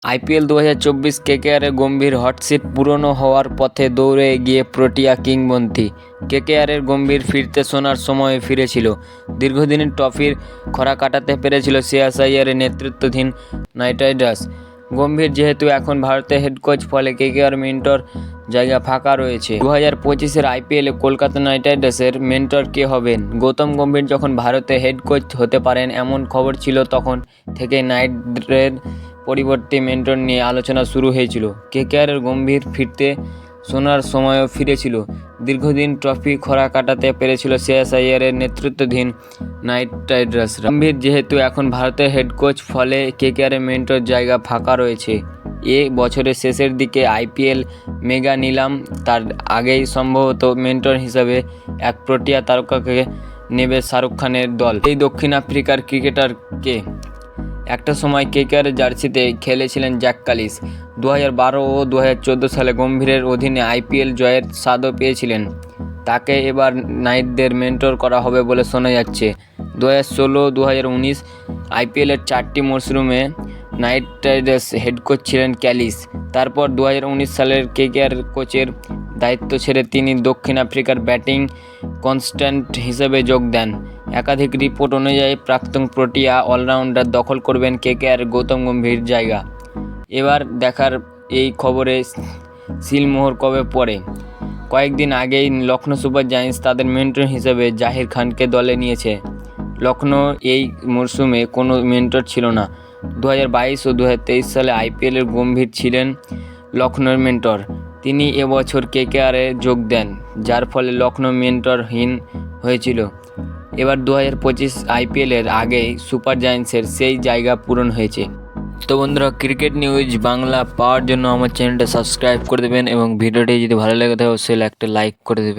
IPL 2024 কেকেআরের গম্ভীর hot seat পুরনো হওয়ার পথে দৌড়ে এগিয়ে প্রোটিয়া কিংবদন্তি। কেকেআরের গম্ভীর ফিরতে শোনার সময় ফিরেছিল। দীর্ঘদিনের ট্রফির খরা কাটাতে পেরেছিল শ্রেয়াস আইয়ারের নেতৃত্বাধীন নাইট রাইডার্স। গম্ভীর যেহেতু এখন ভারতের হেড কোচ, ফলে কেকেআর মেন্টর জায়গা ফাঁকা রয়েছে। 2025-এর আইপিএলে কলকাতা নাইট রাইডার্সের মেন্টর কে হবেন? গৌতম গম্ভীর যখন ভারতের হেড কোচ হতে পারেন এমন খবর ছিল, তখন থেকে নাইটের পরিবর্তে মেন্টর নিয়ে আলোচনা শুরু হয়েছিল। কেকেআরের গম্ভীর ফিরতে শোনার সময়ও ফিরেছিল। দীর্ঘদিন ট্রফি খরা কাটাতে পেরেছিল শ্রেয়াস আইয়ারের নেতৃত্বাধীন নাইট রাইডার্স। গম্ভীর যেহেতু এখন ভারতের হেড কোচ, ফলে কেকেআরের মেন্টর জায়গা ফাঁকা রয়েছে। বছরের শেষের দিকে আইপিএল মেগা নিলাম, তার আগেই সম্ভবত মেন্টর হিসাবে এক প্রোটিয়া তারকাকে নেবে শাহরুখ খানের দল। এই দক্ষিণ আফ্রিকার ক্রিকেটারকে একটা সময় কেকেআরের জার্সিতে খেলেছিলেন জ্যাক কালিস। 2012 ও 2014 সালে গম্ভীরের অধীনে আইপিএল জয়ের স্বাদও পেয়েছিলেন। তাকে এবার নাইটদের মেন্টর করা হবে বলে শোনা যাচ্ছে। 2016-2019 আইপিএলের 4টি মরশুমে নাইট রাইডার্স হেড কোচ ছিলেন ক্যালিস। তারপর 2019 সালের কেকেআর কোচের দায়িত্ব ছেড়ে তিনি দক্ষিণ আফ্রিকার ব্যাটিং কনস্ট্যান্ট হিসেবে যোগ দেন। একাধিক রিপোর্ট অনুযায়ী প্রাক্তন প্রোটিয়া অলরাউন্ডার দখল করবেন কেকেআর গৌতম গম্ভীর জায়গা। এবার দেখার এই খবরে সিলমোহর কবে পড়ে। কয়েকদিন আগেই লখনৌ সুপার জায়ান্টস তাদের মেন্টর হিসেবে জাহির খানকে দলে নিয়েছে। লখনৌ এই মরশুমে কোনো মেন্টর ছিল না। 2022 ও 2023 সালে আইপিএলের গম্ভীর ছিলেন লখনৌর মেন্টর। তিনি এবছর কেকেআরে যোগ দেন, যার ফলে লখনৌ মেন্টরহীন হয়েছিল। এবার 2025 আইপিএলের আগেই সুপার জায়ান্টসের সেই জায়গা পূরণ হয়েছে। তো বন্ধুরা, ক্রিকেট নিউজ বাংলা পাওয়ার জন্য আমার চ্যানেলটা সাবস্ক্রাইব করে দেবেন এবং ভিডিওটি যদি ভালো লাগে তাহলে অবশ্যই একটা লাইক করে দেবেন।